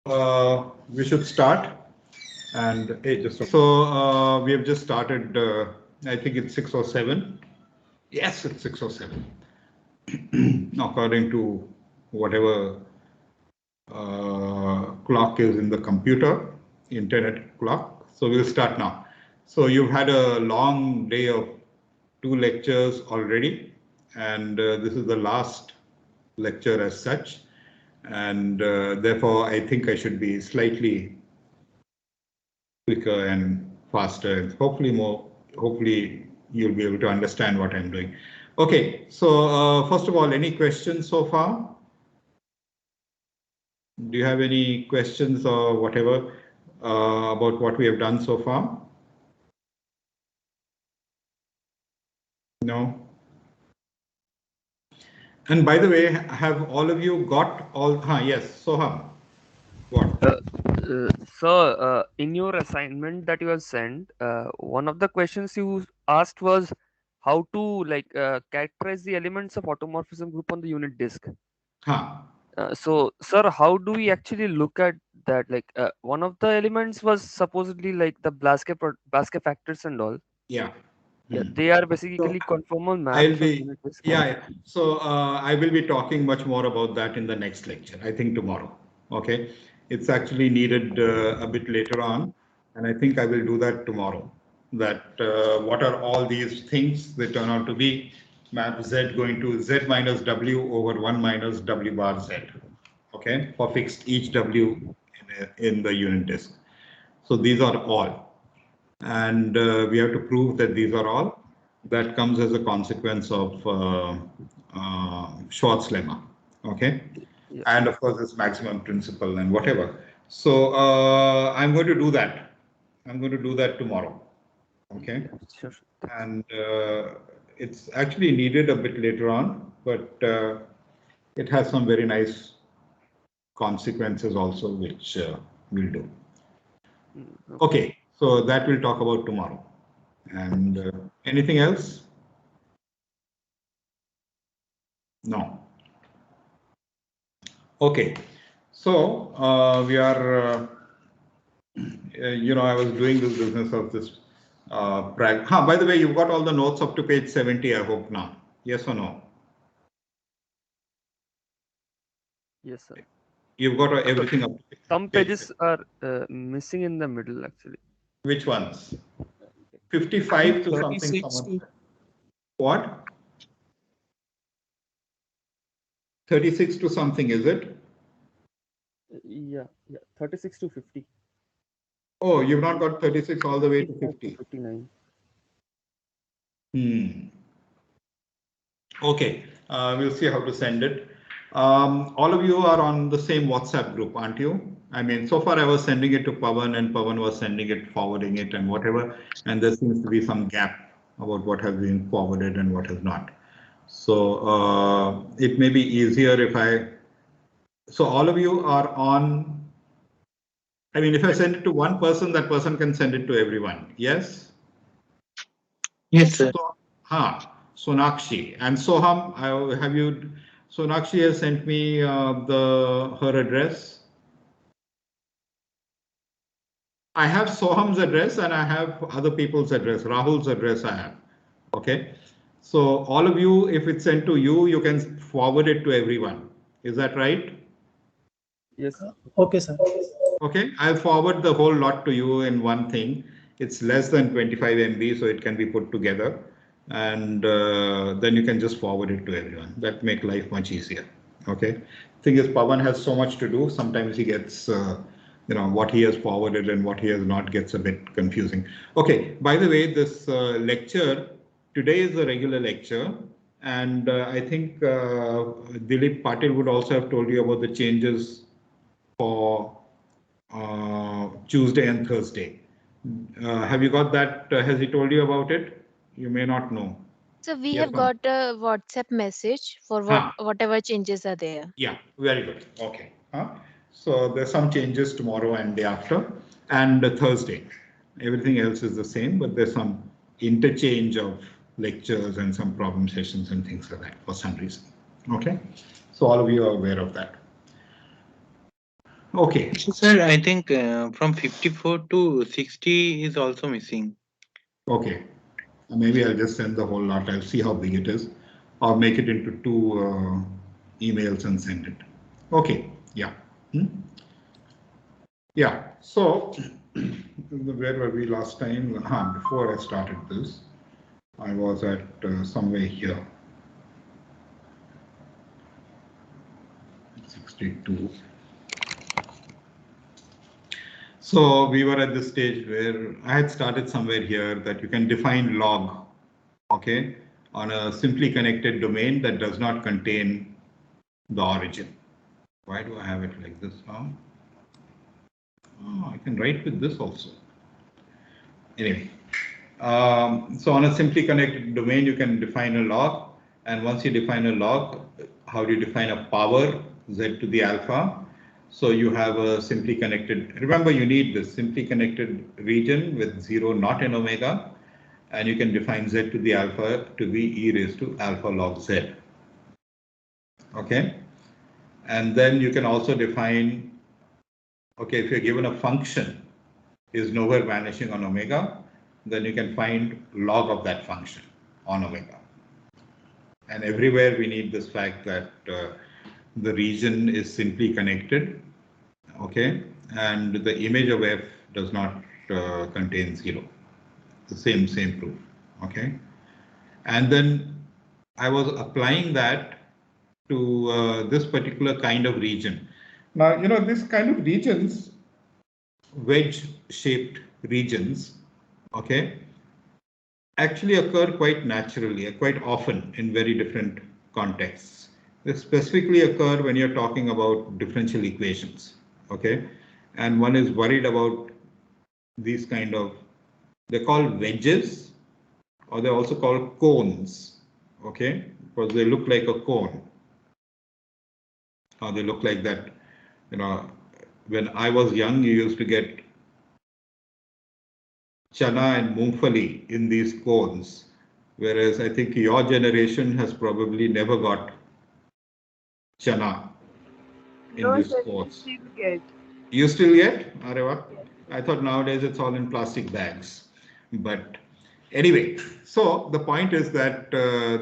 We should start. And hey, just we have just started. I think it's 6:07. Yes, it's 6:07. According to whatever clock is in the computer, internet clock. So we'll start now. So you've had a long day of 2 lectures already, and this is the last lecture as such. And therefore, I think I should be slightly quicker and faster, and hopefully you'll be able to understand what I'm doing. Okay, so first of all, any questions so far? Do you have any questions or whatever about what we have done so far? No. And by the way, have all of you got all? Yes, Soham. What? In your assignment that you have sent, one of the questions you asked was how to characterize the elements of automorphism group on the unit disk. Huh. Sir, how do we actually look at that? One of the elements was supposedly like the Blaskey factors and all. Yeah. Yeah, Hmm. they are So basically conformal I'll maps on be, unit disk. yeah, yeah. So I will be talking much more about that in the next lecture, I think tomorrow. Okay. It's actually needed a bit later on, and I think I will do that tomorrow. That what are all these things they turn out to be map Z going to Z minus W over 1 minus W bar Z. Okay. For fixed each W in the unit disk. So these are all. And we have to prove that these are all. That comes as a consequence of Schwartz lemma, okay? Yeah, And of course, this maximum principle and whatever. So I'm going to do that. I'm going to do that tomorrow, okay? yeah, sure. Thanks. And it's actually needed a bit later on, but it has some very nice consequences also, which we'll do. Okay. Okay, so that we'll talk about tomorrow. And anything else? No. Okay. So we are, I was doing this business of this. By the way, you've got all the notes up to page 70, I hope now. Yes or no? Yes, sir. You've got everything up to Some page. pages are missing in the middle actually. Which ones? I 55 think to something. 36 Someone to said. What? 36 to something, is it? Yeah, 36 to 50. Oh, you've not got 36 all the way to 55 to 50. 59. Okay, we'll see how to send it. All of you are on the same WhatsApp group, aren't you? I mean, so far I was sending it to Pawan and Pawan was sending it, forwarding it and whatever. And there seems to be some gap about what has been forwarded and what has not. So it may be easier if so all of you are on, I mean, if I send it to one person, that person can send it to everyone. Yes? yes, sir. So, Sonakshi and Soham, have you? Sonakshi has sent me her address. I have Soham's address and I have other people's address. Rahul's address I have. Okay. So all of you, if it's sent to you, you can forward it to everyone. Is that right? Yes, sir. Okay, sir. Okay. I'll forward the whole lot to you in one thing. It's less than 25 MB, so it can be put together. And then you can just forward it to everyone. That make life much easier. Okay. Thing is, Pawan has so much to do. Sometimes he gets, what he has forwarded and what he has not gets a bit confusing. Okay. By the way, this lecture today is a regular lecture, and I think Dilip Patil would also have told you about the changes for Tuesday and Thursday. Have you got that? Has he told you about it? You may not know. So we Yes have or no? got a WhatsApp message for Huh. whatever changes are there. Yeah, very good. Okay. So there's some changes tomorrow and day after, and Thursday. Everything else is the same, but there's some interchange of lectures and some problem sessions and things like that for some reason. Okay. So all of you are aware of that. Okay. So, sir, I think from 54 to 60 is also missing. Okay. Maybe I'll just send the whole lot. I'll see how big it is, or make it into two emails and send it. Okay. Yeah. Yeah. So where were we last time? Before I started this, I was at somewhere here. 62. So we were at this stage where I had started somewhere here that you can define log, okay, on a simply connected domain that does not contain the origin. Why do I have it like this now? Oh, I can write with this also. Anyway, so on a simply connected domain, you can define a log. And once you define a log, how do you define a power z to the alpha? So you have a simply connected, remember you need this simply connected region with 0 not in omega. And you can define z to the alpha to be e raised to alpha log z. Okay. And then you can also define, okay, if you're given a function is nowhere vanishing on omega, then you can find log of that function on omega. And everywhere we need this fact that the region is simply connected, okay, and the image of f does not contain 0. The same proof, okay. And then I was applying that to this particular kind of region. Now, you know, this kind of regions, wedge-shaped regions, okay, actually occur quite naturally, quite often in very different contexts. They specifically occur when you're talking about differential equations, okay? And one is worried about these kind of, they're called wedges, or they're also called cones, okay? Because they look like a cone. Or they look like that, you know, when I was young, you used to get chana and mungfali in these cones, whereas I think your generation has probably never got chana in No, these sir, we cones. still get. You still get? Areva? Yes. I thought nowadays it's all in plastic bags. But anyway, so the point is that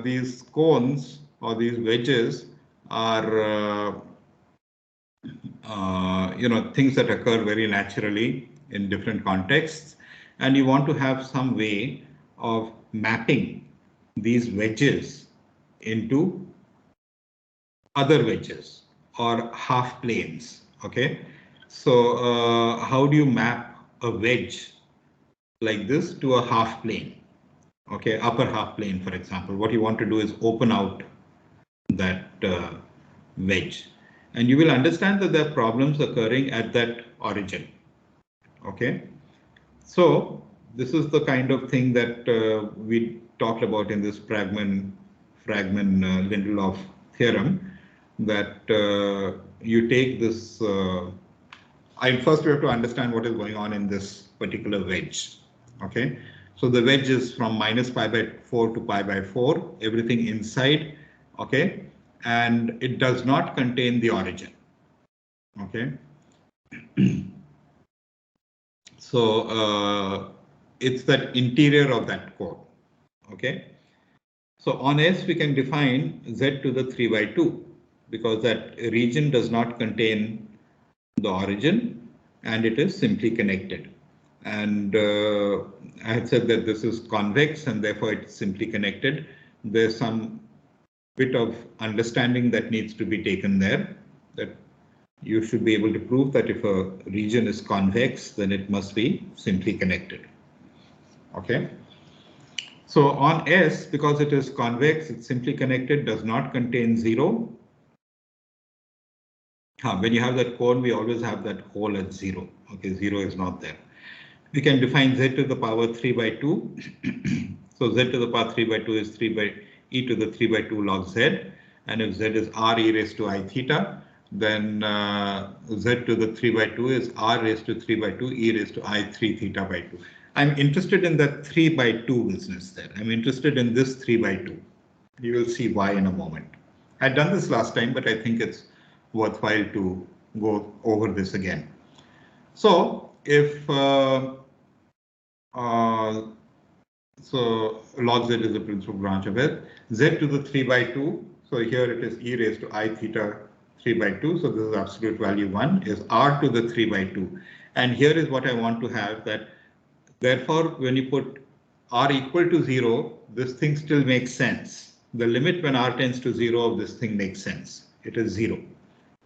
these cones or these wedges are you know, things that occur very naturally in different contexts, and you want to have some way of mapping these wedges into other wedges or half planes. Okay, so how do you map a wedge like this to a half plane? Okay, upper half plane, for example. What you want to do is open out that wedge, and you will understand that there are problems occurring at that origin. Okay, so this is the kind of thing that we talked about in this Fragment-Lindelof theorem, that you take this. First we have to understand what is going on in this particular wedge. Okay, so the wedge is from minus pi by 4 to pi by 4, everything inside. Okay, and it does not contain the origin. Okay. So it's that interior of that core. Okay. So on S we can define Z to the 3 by 2 because that region does not contain the origin and it is simply connected. And I had said that this is convex and therefore it's simply connected. There's some bit of understanding that needs to be taken there, that you should be able to prove that if a region is convex, then it must be simply connected. Okay. So on S, because it is convex, it's simply connected, does not contain 0. When you have that cone, we always have that hole at 0. Okay, 0 is not there. We can define Z to the power 3 by 2. So Z to the power 3 by 2 is 3 by e to the 3 by 2 log Z. And if Z is r e raised to I theta, then Z to the 3 by 2 is r raised to 3 by 2 e raised to I 3 theta by 2. I'm interested in that 3 by 2 business there. I'm interested in this 3 by 2. You will see why in a moment. I'd done this last time, but I think it's worthwhile to go over this again. So if so log z is the principal branch of it, z to the 3/2. So here it is e raised to I theta 3/2. So this is absolute value 1 is r to the 3/2. And here is what I want to have, that therefore when you put r equal to 0, this thing still makes sense. The limit when r tends to 0 of this thing makes sense. It is 0.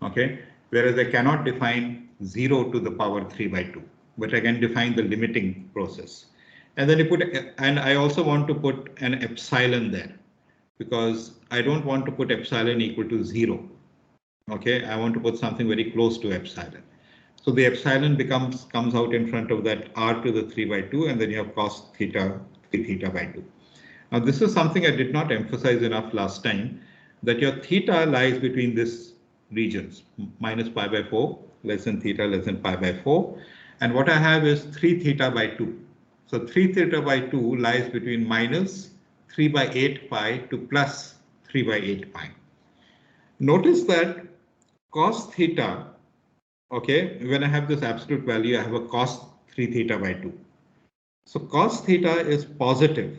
Okay. Whereas I cannot define 0 to the power 3/2, but I can define the limiting process. And then you put, and I also want to put an epsilon there, because I don't want to put epsilon equal to 0. Okay, I want to put something very close to epsilon. So the epsilon comes out in front of that r to the 3/2, and then you have cos theta 3 theta by 2. Now this is something I did not emphasize enough last time, that your theta lies between this regions, minus pi by 4, less than theta, less than pi by 4. And what I have is 3 theta by 2. So 3 theta by 2 lies between minus 3/8 pi to plus 3/8 pi. Notice that cos theta, okay, when I have this absolute value, I have a cos 3 theta by 2. So cos theta is positive.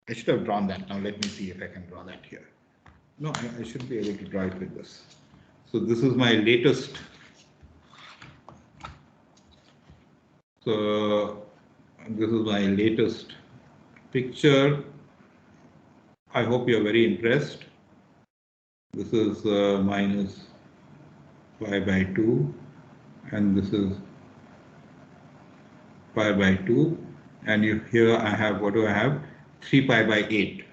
I should have drawn that. Now let me see if I can draw that here. No, I should be able to draw it with this. So this is my latest. So this is my latest picture. I hope you're very impressed. This is minus pi by 2, and this is pi by 2. And here I have, what do I have? 3 pi by 8.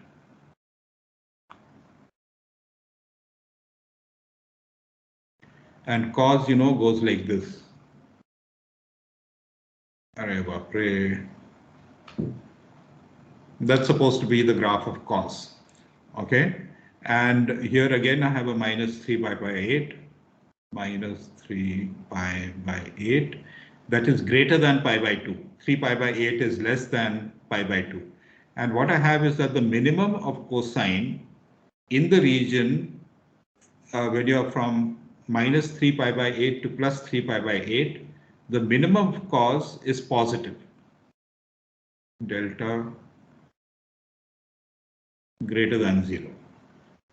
And cos, goes like this. Arre baapre. That's supposed to be the graph of cos. Okay. And here again, I have a minus 3 pi by 8. Minus 3 pi by 8. That is greater than pi by 2. 3 pi by 8 is less than pi by 2. And what I have is that the minimum of cosine in the region when you are from minus 3 pi by 8 to plus 3 pi by 8, the minimum of cos is positive. Delta greater than 0.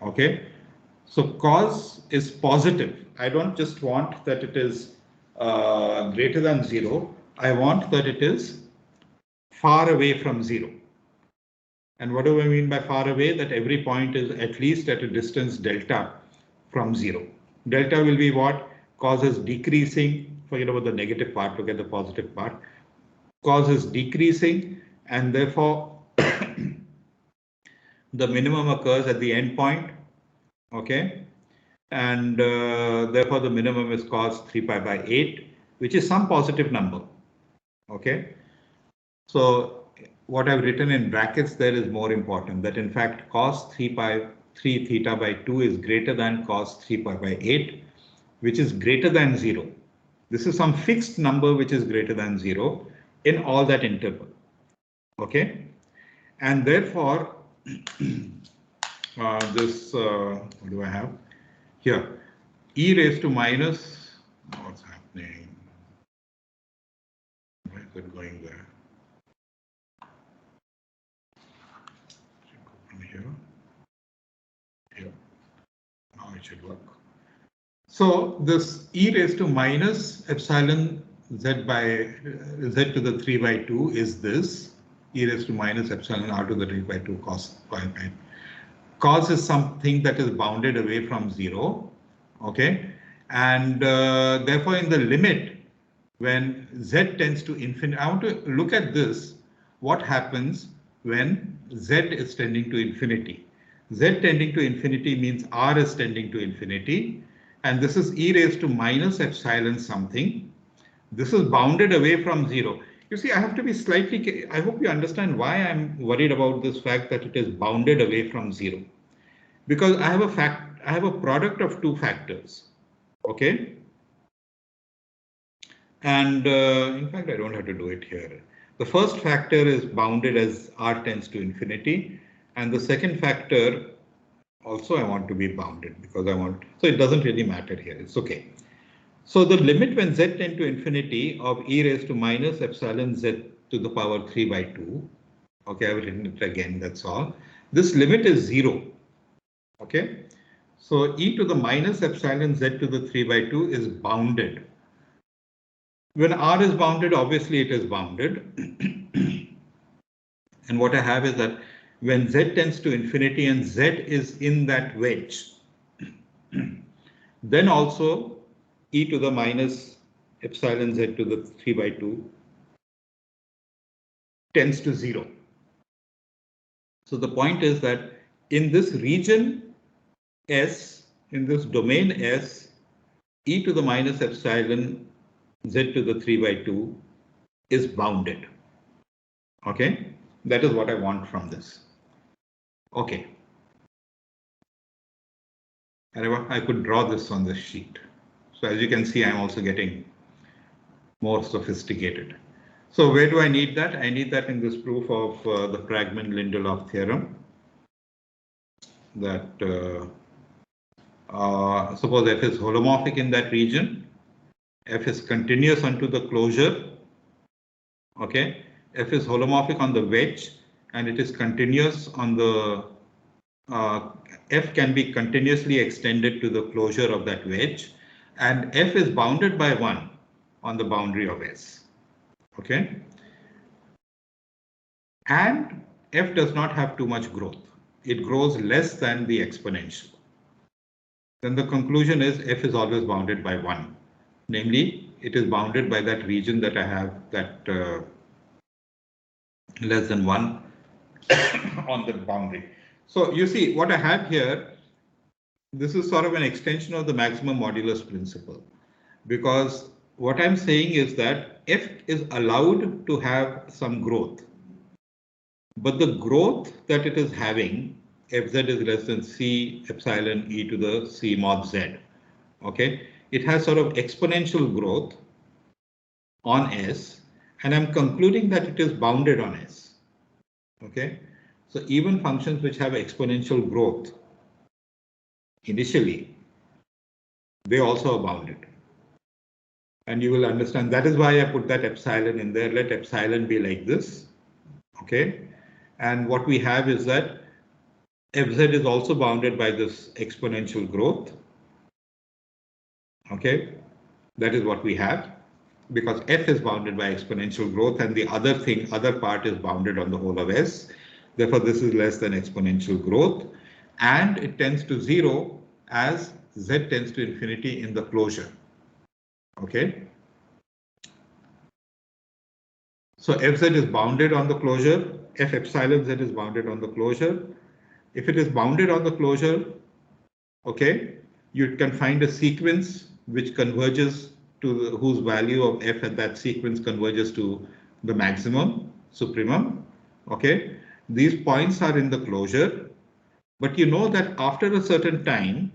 Okay. So cos is positive. I don't just want that it is greater than 0. I want that it is far away from 0. And what do I mean by far away? That every point is at least at a distance delta from 0. Delta will be what? Cos is decreasing. Forget about the negative part, look at the positive part. Cos is decreasing, and therefore the minimum occurs at the end point. Okay. And therefore the minimum is cos 3 pi by 8, which is some positive number. Okay. So what I've written in brackets there is more important, that in fact cos 3 theta by 2 is greater than cos 3 pi by 8, which is greater than 0. This is some fixed number which is greater than 0 in all that interval. Okay. And therefore this what do I have here? E raised to minus, what's happening? Why is it going there? Here. Now it should work. So this e raised to minus epsilon z by z to the 3 by 2 is this e raised to minus epsilon r to the 3 by 2 cos pi by. Cos is something that is bounded away from 0. Okay, and therefore in the limit when z tends to infinity, I want to look at this. What happens when z is tending to infinity? Z tending to infinity means r is tending to infinity, and this is e raised to minus epsilon something. This is bounded away from 0. You see, I have to be slightly, I hope you understand why I'm worried about this fact that it is bounded away from 0. Because I have a product of two factors. Okay. And in fact, I don't have to do it here. The first factor is bounded as r tends to infinity. And the second factor also I want to be bounded because I want, so it doesn't really matter here. It's okay. So the limit when z tend to infinity of e raised to minus epsilon z to the power 3 by 2. Okay, I've written it again, that's all. This limit is 0. Okay, so e to the minus epsilon z to the 3 by 2 is bounded. When r is bounded, obviously it is bounded. And what I have is that when z tends to infinity and z is in that wedge, then also e to the minus epsilon z to the 3 by 2 tends to 0. So the point is that in this region S, in this domain S, e to the minus epsilon z to the 3 by 2 is bounded. Okay, that is what I want from this. Okay. And I could draw this on this sheet. So as you can see, I'm also getting more sophisticated. So where do I need that? I need that in this proof of the Pragman-Lindelof theorem. That suppose f is holomorphic in that region, f is continuous unto the closure. Okay, f is holomorphic on the wedge, and it is continuous on the f can be continuously extended to the closure of that wedge, and f is bounded by 1 on the boundary of S. Okay, and f does not have too much growth. It grows less than the exponential. Then the conclusion is f is always bounded by 1. Namely, it is bounded by that region that I have, that less than 1 on the boundary. So you see what I have here, this is sort of an extension of the maximum modulus principle, because what I'm saying is that f is allowed to have some growth, but the growth that it is having, fz is less than c epsilon e to the c mod z. Okay, it has sort of exponential growth on S, and I'm concluding that it is bounded on S. Okay, so even functions which have exponential growth initially, they also are bounded. And you will understand that is why I put that epsilon in there. Let epsilon be like this. Okay, and what we have is that fz is also bounded by this exponential growth. Okay, that is what we have, because f is bounded by exponential growth, and the other part is bounded on the whole of S. Therefore, this is less than exponential growth, and it tends to 0 as z tends to infinity in the closure. Okay. So fz is bounded on the closure, f epsilon z is bounded on the closure. If it is bounded on the closure, okay, you can find a sequence which converges to whose value of f at that sequence converges to the maximum, supremum. Okay, these points are in the closure, but you know that after a certain time,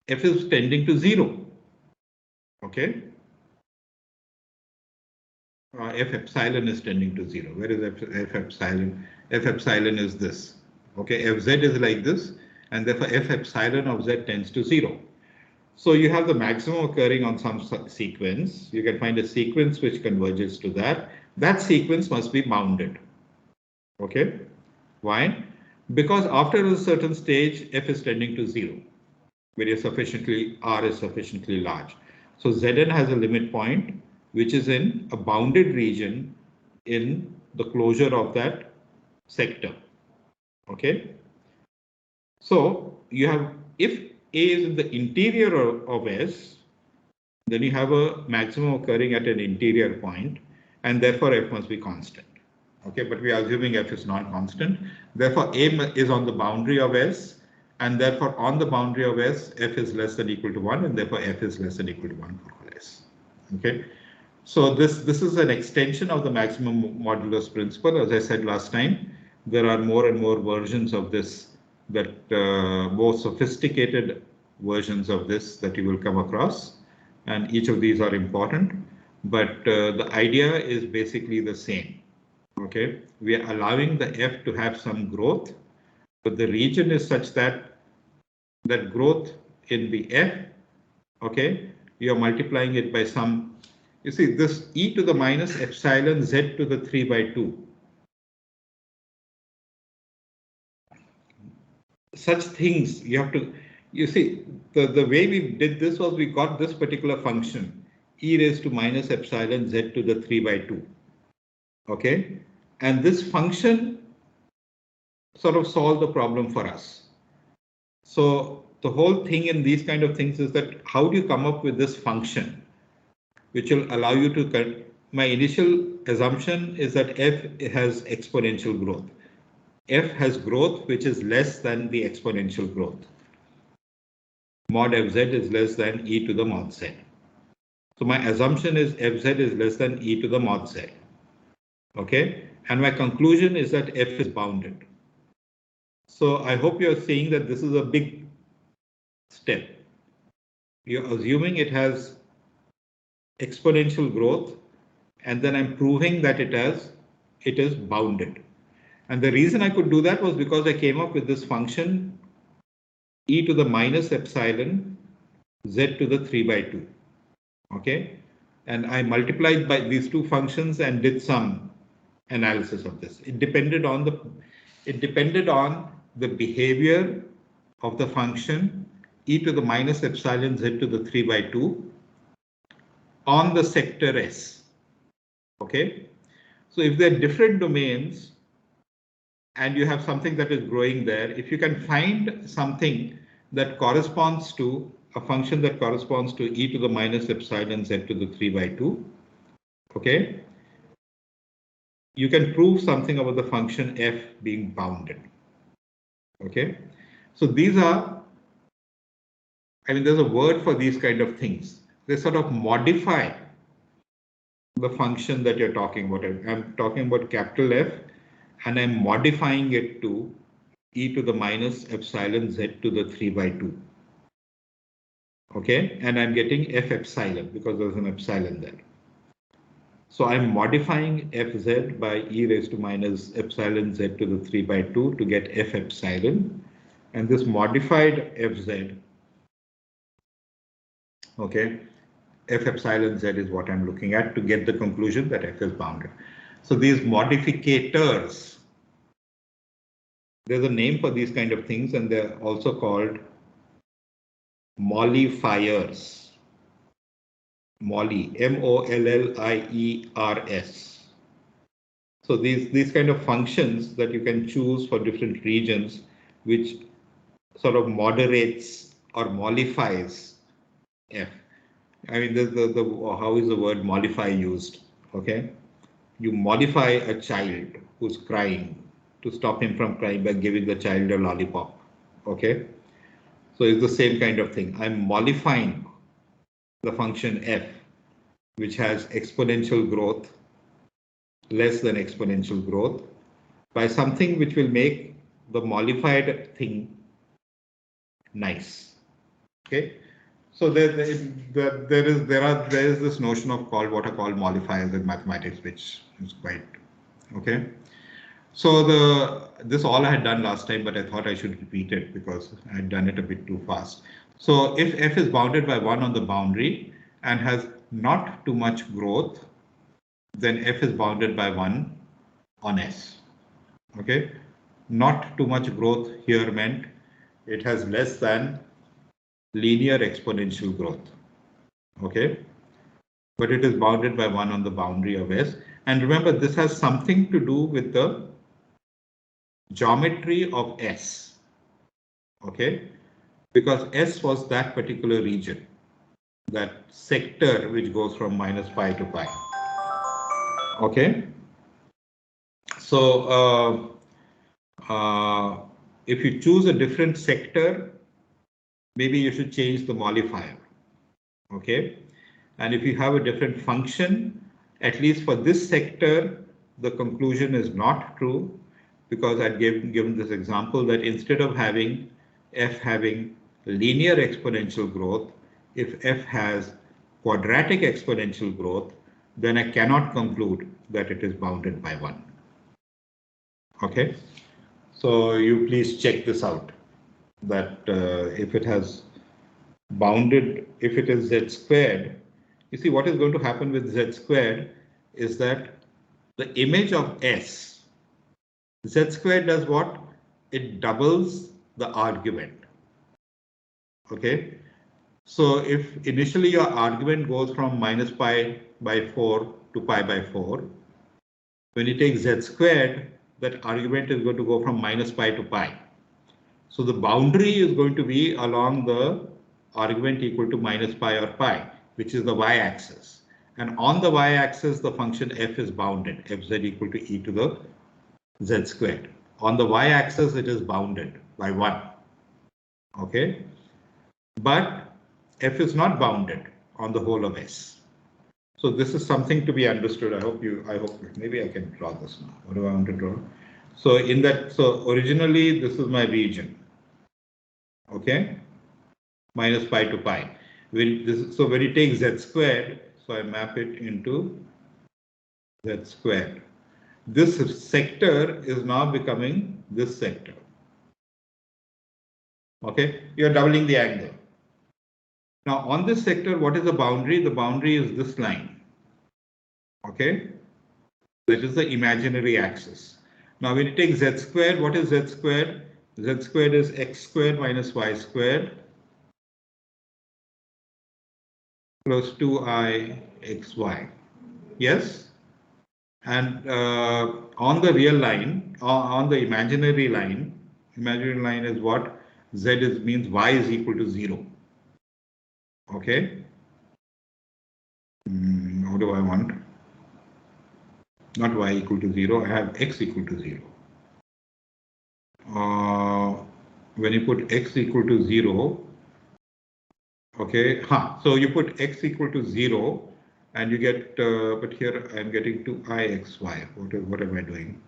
f is tending to 0. Okay. F epsilon is tending to 0. Where is f epsilon? F epsilon is this. Okay, fz is like this, and therefore f epsilon of z tends to 0. So you have the maximum occurring on some sequence. You can find a sequence which converges to that. That sequence must be bounded. Okay, why? Because after a certain stage, f is tending to 0, where r is sufficiently large. So Zn has a limit point which is in a bounded region in the closure of that sector. Okay. So you have, if A is in the interior of S, then you have a maximum occurring at an interior point, and therefore f must be constant. Okay, but we are assuming f is non-constant. Therefore, A is on the boundary of S, and therefore on the boundary of S, f is less than equal to 1, and therefore f is less than equal to 1 for all S. Okay. So this is an extension of the maximum modulus principle. As I said last time, there are more and more versions of this, that more sophisticated versions of this that you will come across, and each of these are important, but the idea is basically the same. Okay, we are allowing the f to have some growth, but the region is such that that growth in the f, okay, you're multiplying it by some, you see this e to the minus epsilon z to the 3 by 2. Such things you have to, you see, the way we did this was we got this particular function, e raised to minus epsilon z to the 3 by 2. Okay, and this function sort of solved the problem for us. So the whole thing in these kind of things is that how do you come up with this function which will allow you to, my initial assumption is that f has exponential growth. F has growth which is less than the exponential growth. Mod fz is less than e to the mod z. So my assumption is fz is less than e to the mod z. Okay, and my conclusion is that f is bounded. So I hope you're seeing that this is a big step. You're assuming it has exponential growth, and then I'm proving that it is bounded. And the reason I could do that was because I came up with this function e to the minus epsilon z to the 3 by 2. Okay, and I multiplied by these two functions and did some analysis of this. It depended on the behavior of the function e to the minus epsilon z to the 3 by 2 on the sector S. Okay, so if there are different domains and you have something that is growing there, if you can find something that corresponds to a function that corresponds to e to the minus epsilon z to the 3 by 2, okay, you can prove something about the function f being bounded. Okay, so these are, I mean, there's a word for these kind of things. They sort of modify the function that you're talking about. I'm talking about capital F, and I'm modifying it to e to the minus epsilon z to the 3 by 2. Okay, and I'm getting f epsilon because there's an epsilon there. So I'm modifying fz by e raised to minus epsilon z to the 3 by 2 to get f epsilon, and this modified fz, okay, f epsilon z is what I'm looking at to get the conclusion that f is bounded. So these modificators, there's a name for these kind of things, and they're also called mollifiers. Molly, M-O-L-L-I-E-R-S. So these kind of functions that you can choose for different regions, which sort of moderates or mollifies f. I mean, how is the word mollify used? Okay, you mollify a child who's crying to stop him from crying by giving the child a lollipop. Okay, so it's the same kind of thing. I'm mollifying the function f, which has exponential growth less than exponential growth, by something which will make the mollified thing nice. Okay, so there is this notion of what are called mollifiers in mathematics, which is quite okay. So this all I had done last time, but I thought I should repeat it because I had done it a bit too fast. So if f is bounded by 1 on the boundary and has not too much growth, then f is bounded by 1 on S. Okay, not too much growth here meant it has less than linear exponential growth. Okay, but it is bounded by 1 on the boundary of S. And remember, this has something to do with the geometry of S. Okay, because S was that particular region, that sector which goes from minus pi to pi. Okay, so if you choose a different sector, maybe you should change the mollifier. Okay, and if you have a different function, at least for this sector, the conclusion is not true, because I'd given this example that instead of having f having linear exponential growth, if f has quadratic exponential growth, then I cannot conclude that it is bounded by 1. Okay, so you please check this out, that if it has bounded, if it is z squared, you see what is going to happen with z squared is that the image of S, z squared does what? It doubles the argument. Okay. So if initially your argument goes from minus pi by 4 to pi by 4, when you take z squared, that argument is going to go from minus pi to pi. So the boundary is going to be along the argument equal to minus pi or pi, which is the y-axis. And on the y-axis, the function f is bounded, fz equal to e to the z squared. On the y-axis, it is bounded by 1. Okay. But f is not bounded on the whole of S. So this is something to be understood. I hope maybe I can draw this now. What do I want to draw? So in that, so originally this is my region. Okay. Minus pi to pi. So when you take z squared, so I map it into z squared. This sector is now becoming this sector. Okay. You're doubling the angle. Now on this sector, what is the boundary? The boundary is this line. Okay, that is the imaginary axis. Now when you take z squared, what is z squared? Z squared is x squared minus y squared plus 2i xy. Yes, and on the real line, on the imaginary line is what? Z means y is equal to 0. Okay. What do I want? Not y equal to 0, I have x equal to 0. When you put x equal to 0, okay, so you put x equal to 0 and you get, but here I'm getting 2ixy. What am I doing?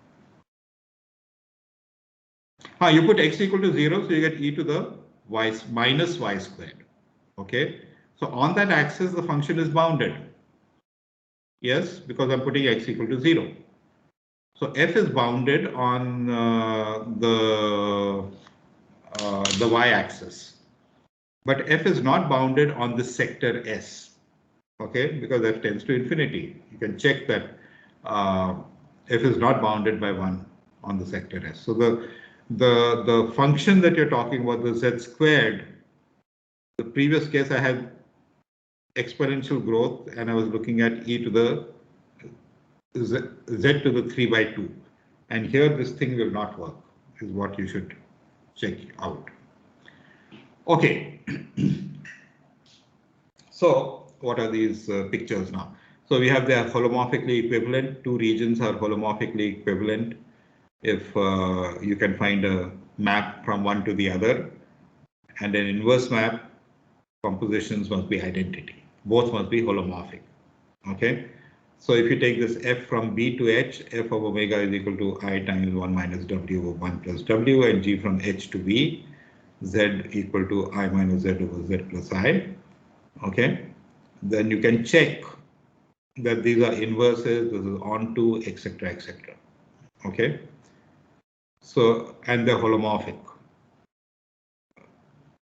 You put x equal to 0, so you get e to the y minus y squared. Okay, so on that axis, the function is bounded. Yes, because I'm putting x equal to 0. So f is bounded on the y-axis, but f is not bounded on the sector S. Okay, because f tends to infinity. You can check that f is not bounded by 1 on the sector S. So the function that you're talking about, the z squared, the previous case I had exponential growth and I was looking at e to the z to the 3 by 2. And here this thing will not work, is what you should check out. Okay. So what are these pictures now? So we have their holomorphically equivalent. Two regions are holomorphically equivalent if you can find a map from one to the other. And an inverse map, compositions must be identity. Both must be holomorphic. Okay. So if you take this f from b to h, f of omega is equal to I times 1 minus w over 1 plus w, and g from h to b, z equal to I minus z over z plus I. Okay, then you can check that these are inverses, this is onto, etc., etc. Okay, so and they're holomorphic.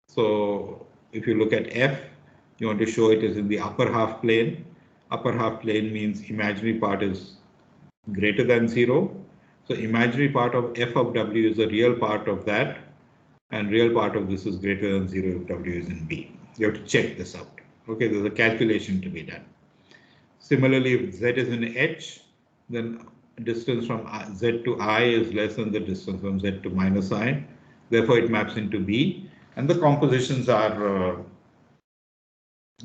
So if you look at f, you want to show it is in the upper half plane. Upper half plane means imaginary part is greater than 0. So imaginary part of f of w is the real part of that, and real part of this is greater than 0 if w is in b. You have to check this out. Okay, there's a calculation to be done. Similarly, if z is in h, then distance from z to I is less than the distance from z to minus I. Therefore, it maps into b, and the compositions are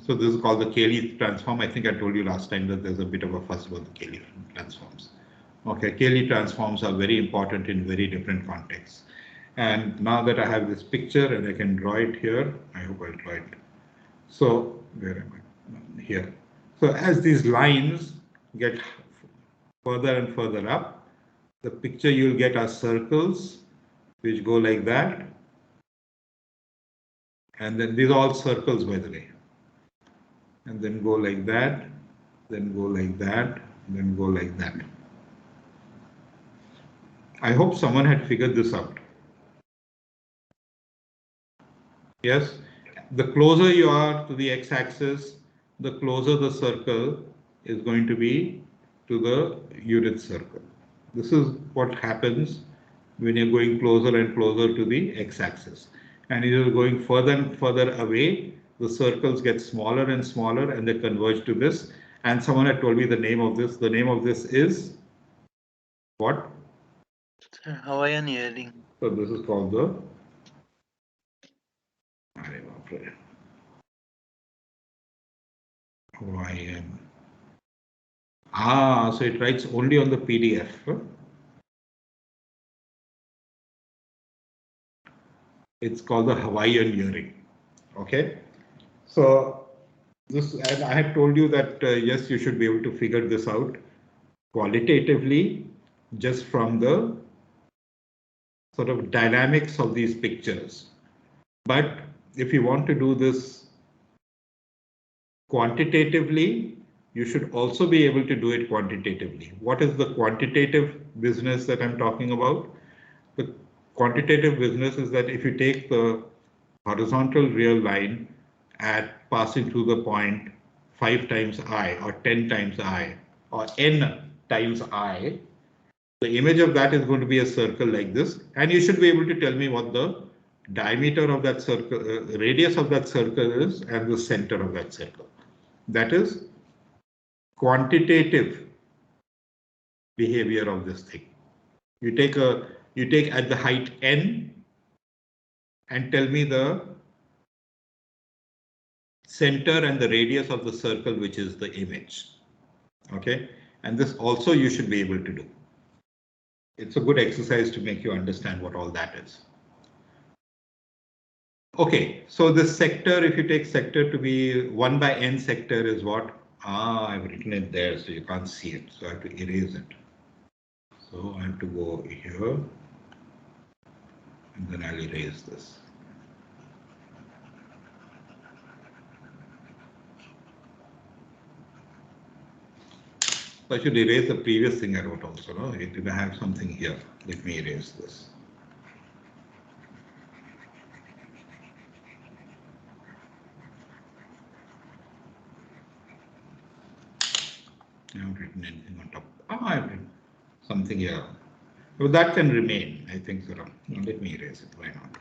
so this is called the Cayley transform. I think I told you last time that there's a bit of a fuss about the Cayley transforms. Okay, Cayley transforms are very important in very different contexts. And now that I have this picture and I can draw it here, I hope I'll draw it. So where am I? Here. So as these lines get further and further up, the picture you'll get are circles which go like that. And then these are all circles, by the way. And then go like that, then go like that, then go like that. I hope someone had figured this out. Yes, the closer you are to the x-axis, the closer the circle is going to be to the unit circle. This is what happens when you're going closer and closer to the x-axis. And you're going further and further away, the circles get smaller and smaller and they converge to this. And someone had told me the name of this. The name of this is what? Hawaiian earring. So this is called the Hawaiian. Ah, so it writes only on the PDF. Huh? It's called the Hawaiian earring. Okay. So this, and I had told you that yes, you should be able to figure this out qualitatively just from the sort of dynamics of these pictures. But if you want to do this quantitatively, you should also be able to do it quantitatively. What is the quantitative business that I'm talking about? The quantitative business is that if you take the horizontal real line at passing through the point 5 times I or 10 times I or n times I, the image of that is going to be a circle like this, and you should be able to tell me what the diameter of that circle, radius of that circle is, and the center of that circle. That is quantitative behavior of this thing. You take at the height n and tell me the center and the radius of the circle, which is the image. Okay, and this also you should be able to do. It's a good exercise to make you understand what all that is. Okay, so this sector, if you take sector to be 1 by n sector is what? Ah, I've written it there, so you can't see it. So I have to erase it. So I have to go here and then I'll erase this. So I should erase the previous thing I wrote also. No? If I have something here, let me erase this. I haven't written anything on top. Ah, I've written something here. So that can remain, I think so. No, let me erase it. Why not?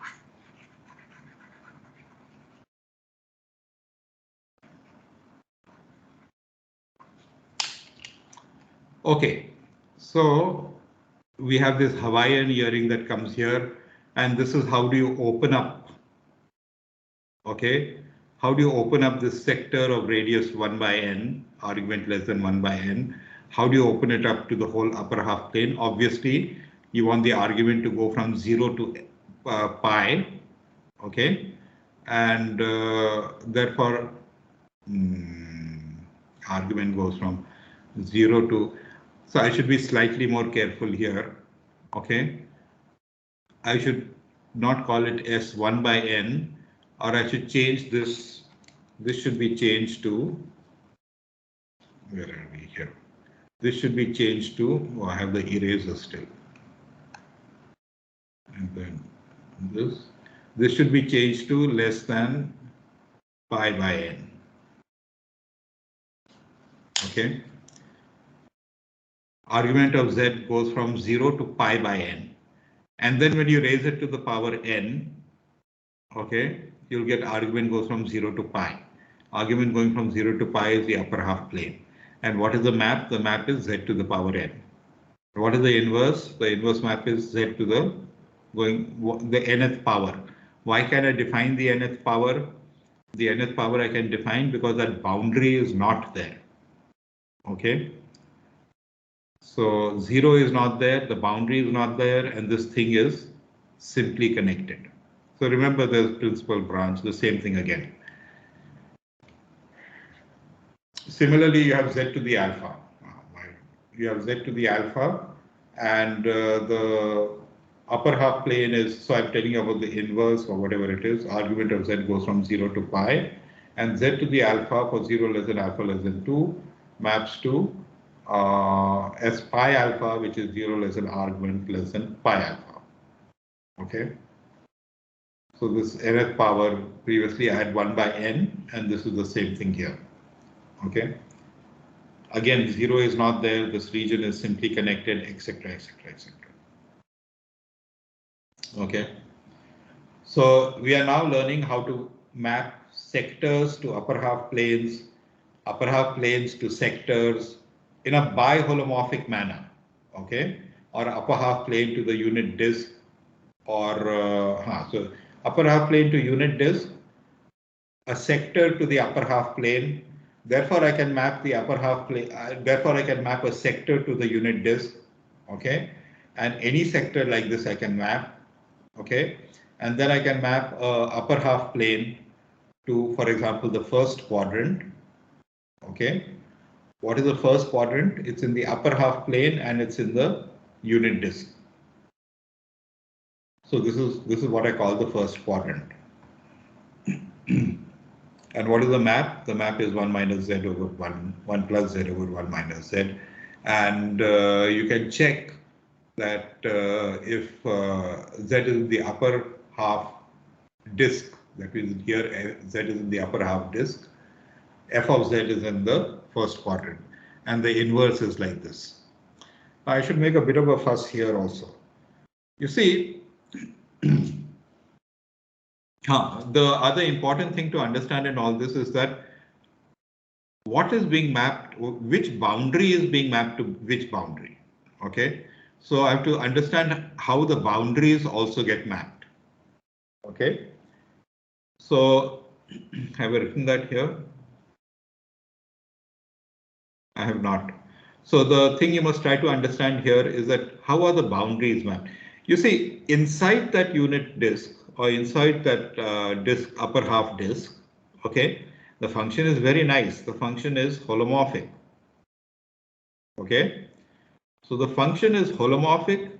Okay, so we have this Hawaiian earring that comes here, and this is how do you open up? Okay, how do you open up this sector of radius 1 by n, argument less than 1 by n? How do you open it up to the whole upper half plane? Obviously, you want the argument to go from 0 to pi, okay, and therefore argument goes from 0 to, so I should be slightly more careful here, okay. I should not call it S1 by n, or I should change this. This should be changed to, where are we here? This should be changed to, oh, I have the eraser still. And then this should be changed to less than pi by n. Okay. Argument of z goes from 0 to pi by n. And then when you raise it to the power n, okay, you'll get argument goes from 0 to pi. Argument going from 0 to pi is the upper half plane. And what is the map? The map is z to the power n. What is the inverse? The inverse map is z to the the nth power. Why can I define the nth power? The nth power I can define because that boundary is not there. Okay. So 0 is not there, the boundary is not there, and this thing is simply connected. So remember the principal branch, the same thing again. Similarly, you have z to the alpha. You have z to the alpha, and the upper half plane is, so I'm telling you about the inverse or whatever it is, argument of z goes from 0 to pi, and z to the alpha for 0 less than alpha less than 2 maps to S pi alpha, which is 0 less than argument less than pi alpha. Okay. So this nth power, previously I had 1 by n, and this is the same thing here. Okay. Again, 0 is not there. This region is simply connected, etc., etc., etc. Okay. So we are now learning how to map sectors to upper half planes to sectors in a biholomorphic manner. Okay. Or upper half plane to the unit disk, or so upper half plane to unit disk, a sector to the upper half plane. Therefore, I can map the upper half plane. Therefore, I can map a sector to the unit disk. Okay, and any sector like this I can map. Okay, and then I can map upper half plane to, for example, the first quadrant. Okay, what is the first quadrant? It's in the upper half plane and it's in the unit disk. So this is what I call the first quadrant. And what is the map? The map is 1 minus z over 1 plus z over 1 minus z. And you can check that if z is in the upper half disk, that is here z is in the upper half disk, f of z is in the first quadrant, and the inverse is like this. I should make a bit of a fuss here also. You see, the other important thing to understand in all this is that what is being mapped, which boundary is being mapped to which boundary. Okay, so I have to understand how the boundaries also get mapped. Okay, so have I written that here? I have not. So the thing you must try to understand here is that how are the boundaries mapped? You see, inside that unit disk, or inside that disk, upper half disk, okay, the function is very nice. The function is holomorphic. Okay, so the function is holomorphic,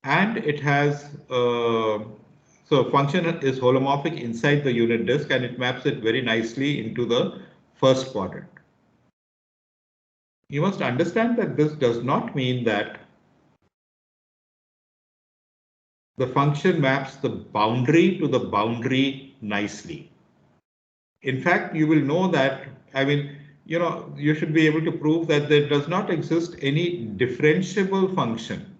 and it has so function is holomorphic inside the unit disk, and it maps it very nicely into the first quadrant. You must understand that this does not mean that the function maps the boundary to the boundary nicely. In fact, you will know that, I mean, you know, you should be able to prove that there does not exist any differentiable function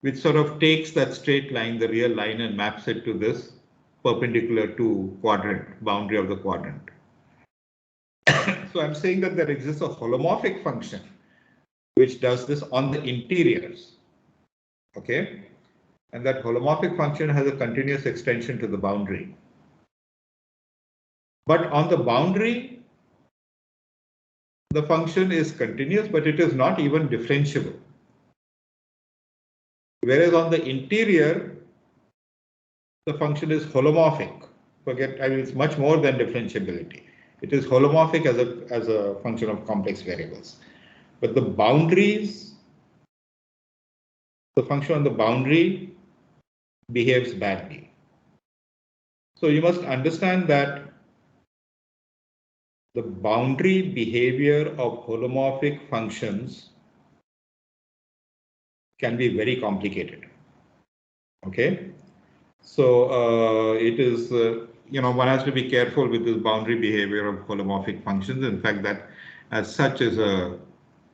which sort of takes that straight line, the real line, and maps it to this perpendicular to quadrant, boundary of the quadrant. So I'm saying that there exists a holomorphic function which does this on the interiors. Okay, and that holomorphic function has a continuous extension to the boundary. But on the boundary, the function is continuous, but it is not even differentiable. Whereas on the interior, the function is holomorphic. Forget, I mean, it's much more than differentiability. It is holomorphic as a function of complex variables. But the boundaries, the function on the boundary behaves badly. So you must understand that the boundary behavior of holomorphic functions can be very complicated. Okay, so it is, you know, one has to be careful with this boundary behavior of holomorphic functions. In fact, that as such is a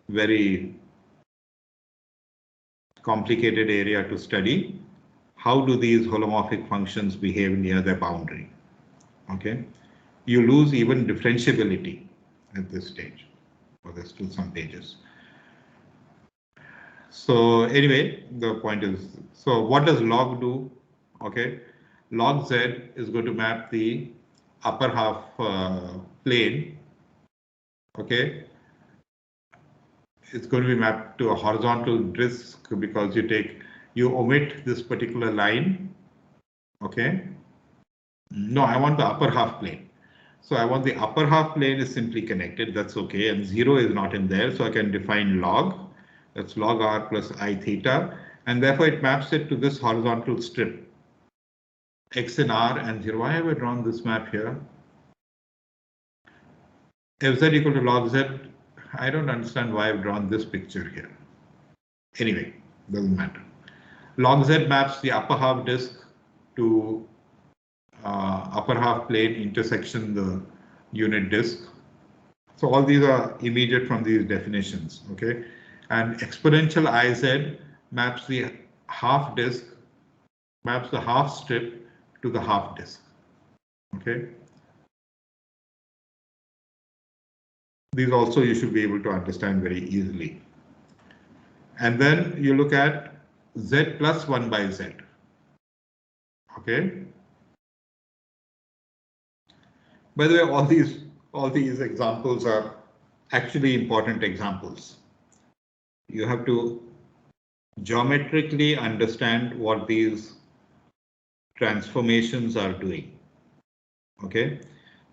very complicated area to study. How do these holomorphic functions behave near their boundary? Okay, you lose even differentiability at this stage, or there's still some pages. So anyway, the point is, so what does log do? Okay, log z is going to map the upper half plane. Okay, it's going to be mapped to a horizontal disk because you omit this particular line. Okay, no, I want the upper half plane. So I want the upper half plane is simply connected. That's okay, and 0 is not in there, so I can define log. That's log r plus I theta, and therefore it maps it to this horizontal strip. X in R and 0. Why have I drawn this map here? F z equal to log z. I don't understand why I've drawn this picture here. Anyway, doesn't matter. Log z maps the upper half disk to upper half plane intersection the unit disk. So all these are immediate from these definitions, okay? And exponential IZ maps the half disk, maps the half strip to the half disk, okay? These also you should be able to understand very easily. And then you look at Z plus 1 by Z, okay? By the way, all these examples are actually important examples. You have to geometrically understand what these transformations are doing. Okay,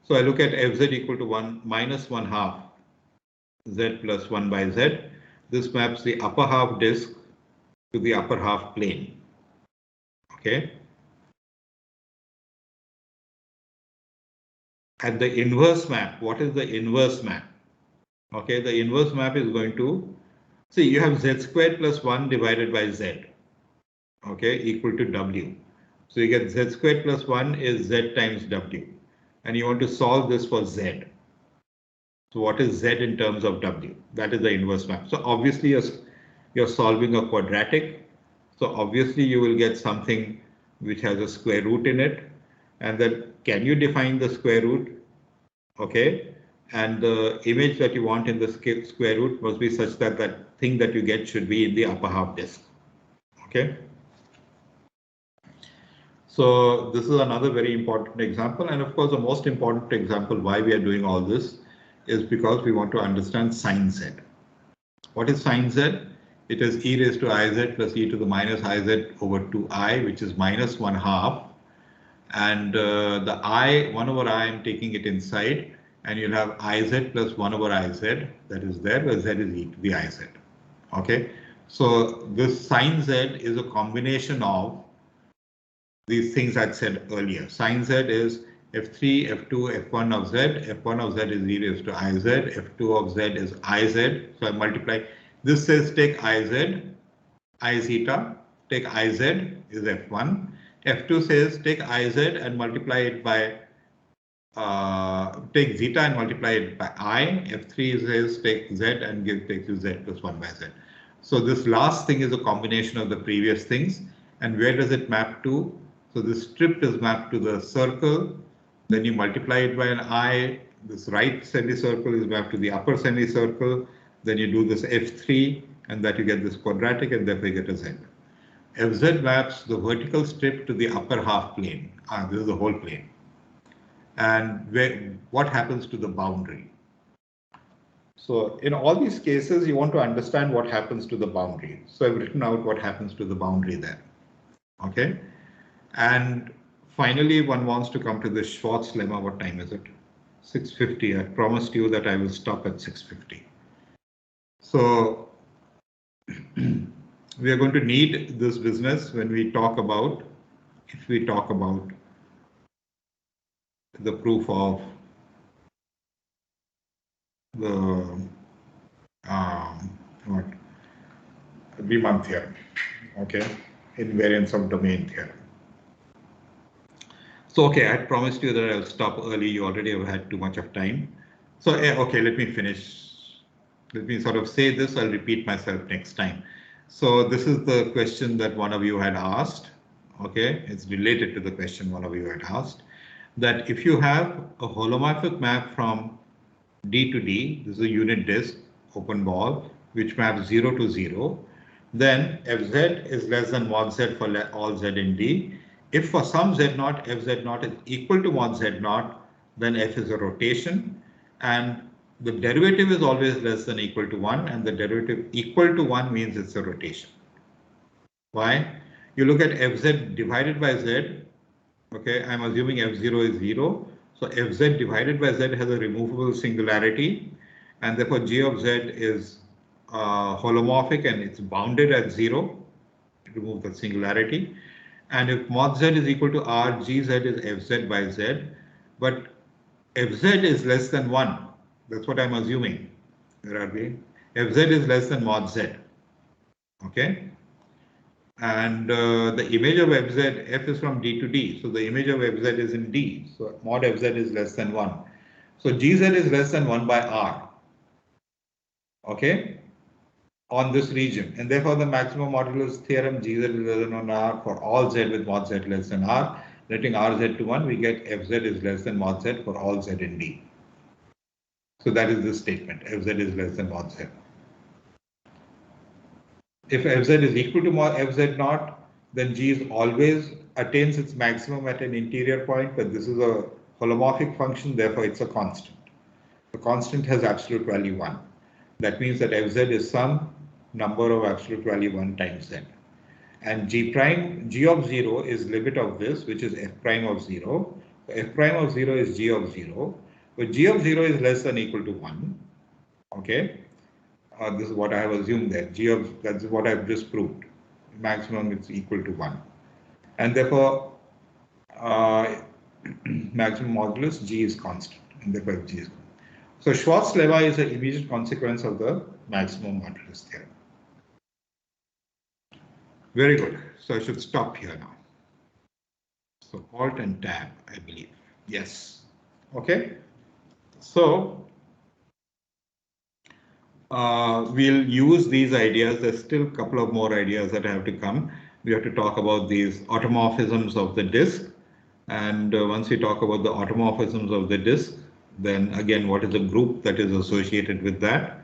so I look at fz equal to 1 minus 1 half z plus 1 by z. This maps the upper half disk to the upper half plane. Okay, at the inverse map, what is the inverse map? Okay, the inverse map is going to, see, you have z squared plus 1 divided by z, okay, equal to w. So you get z squared plus 1 is z times w, and you want to solve this for z. So what is z in terms of w? That is the inverse map. So obviously you're solving a quadratic. So obviously you will get something which has a square root in it. And then can you define the square root? Okay. And the image that you want in the square root must be such that that thing that you get should be in the upper half disk. Okay. So this is another very important example. And of course, the most important example why we are doing all this is because we want to understand sine z. What is sine z? It is e raised to iz plus e to the minus iz over 2i, which is minus 1 half. And the I, 1 over I, I'm taking it inside, and you'll have iz plus 1 over iz, that is there, where z is e to the iz. Okay, so this sine z is a combination of these things I said earlier. Sine z is f3, f2, f1 of z. f1 of z is e raised to iz. f2 of z is iz. So I multiply. This says take iz, I zeta. Take iz is f1. f2 says take iz and multiply it by take zeta and multiply it by I. f3 says take z and takes you z plus 1 by z. So this last thing is a combination of the previous things. And where does it map to? So this strip is mapped to the circle. Then you multiply it by an I. This right semicircle is mapped to the upper semicircle. Then you do this f3, and that you get this quadratic, and therefore you get a z. fz maps the vertical strip to the upper half plane. This is the whole plane. And what happens to the boundary? So in all these cases, you want to understand what happens to the boundary. So I've written out what happens to the boundary there. Okay. And finally, one wants to come to the Schwartz lemma. What time is it? 6:50. I promised you that I will stop at 6:50. So we are going to need this business when we talk about, if we talk about the proof of the Riemann theorem, okay, invariance of domain theorem. So, okay, I had promised you that I'll stop early. You already have had too much of time. So, okay, let me finish. Let me sort of say this. I'll repeat myself next time. So this is the question that one of you had asked. Okay, it's related to the question one of you had asked. That if you have a holomorphic map from D to D, this is a unit disk, open ball, which maps 0 to 0, then fz is less than mod z for all z in D. If for some z naught, fz naught is equal to mod z naught, then f is a rotation, and the derivative is always less than or equal to 1, and the derivative equal to 1 means it's a rotation. Why? You look at fz divided by z. Okay, I'm assuming f0 is 0. So fz divided by z has a removable singularity, and therefore g of z is holomorphic and it's bounded at 0. Remove the singularity. And if mod z is equal to r, gz is fz by z, but fz is less than 1. That's what I'm assuming. Where are we? fz is less than mod z. Okay. And the image of fz, f is from D to D. So the image of fz is in D. So mod fz is less than 1. So gz is less than 1 by r. Okay, on this region, and therefore the maximum modulus theorem gz is less than 1 r for all z with mod z less than r. Letting rz to 1, we get fz is less than mod z for all z in D. So that is the statement, fz is less than mod z. If fz is equal to mod fz naught, then G is always attains its maximum at an interior point, but this is a holomorphic function, therefore it's a constant. The constant has absolute value 1. That means that fz is some number of absolute value 1 times z. And g of 0 is limit of this, which is f prime of 0. So f prime of 0 is g of 0. But g of 0 is less than or equal to 1. Okay. This is what I have assumed there. That's what I've just proved. Maximum is equal to 1. And therefore, maximum modulus G is constant. And therefore, G is constant. So Schwarz-Levy is an immediate consequence of the maximum modulus theorem. Very good. So I should stop here now. So Alt and Tab, I believe. Yes. Okay. So we'll use these ideas. There's still a couple of more ideas that have to come. We have to talk about these automorphisms of the disk. And once we talk about the automorphisms of the disk, then again, what is the group that is associated with that?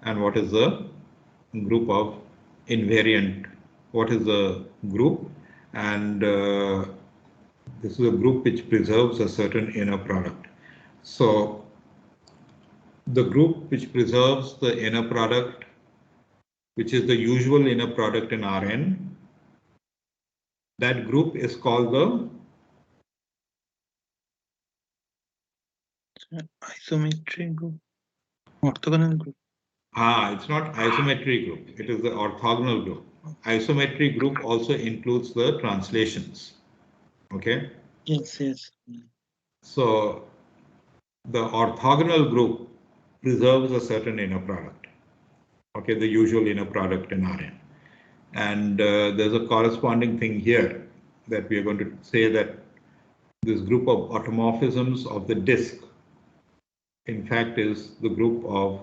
And what is the group of invariant? What is the group? And this is a group which preserves a certain inner product. So the group which preserves the inner product, which is the usual inner product in Rn, that group is called the Isometric group, orthogonal group. It's not isometric group. It is the orthogonal group. Isometric group also includes the translations. Okay. Yes, yes. So the orthogonal group preserves a certain inner product. Okay, the usual inner product in Rn. And there's a corresponding thing here that we are going to say that this group of automorphisms of the disk, in fact, is the group of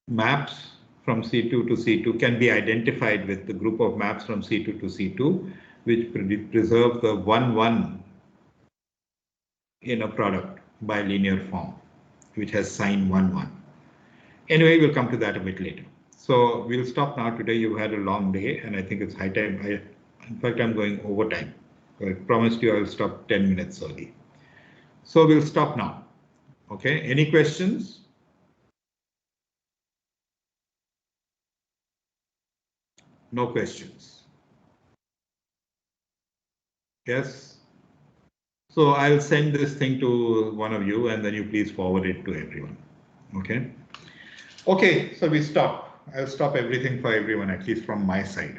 maps from C2 to C2 can be identified with the group of maps from C2 to C2, which preserve the 1-1 inner product by linear form, which has sign 1-1. Anyway, we'll come to that a bit later. So we'll stop now. Today you've had a long day, and I think it's high time. In fact, I'm going overtime. I promised you I'll stop 10 minutes early. So we'll stop now. Okay, any questions? No questions. Yes. So I'll send this thing to one of you and then you please forward it to everyone. Okay. Okay, so we stop. I'll stop everything for everyone, at least from my side.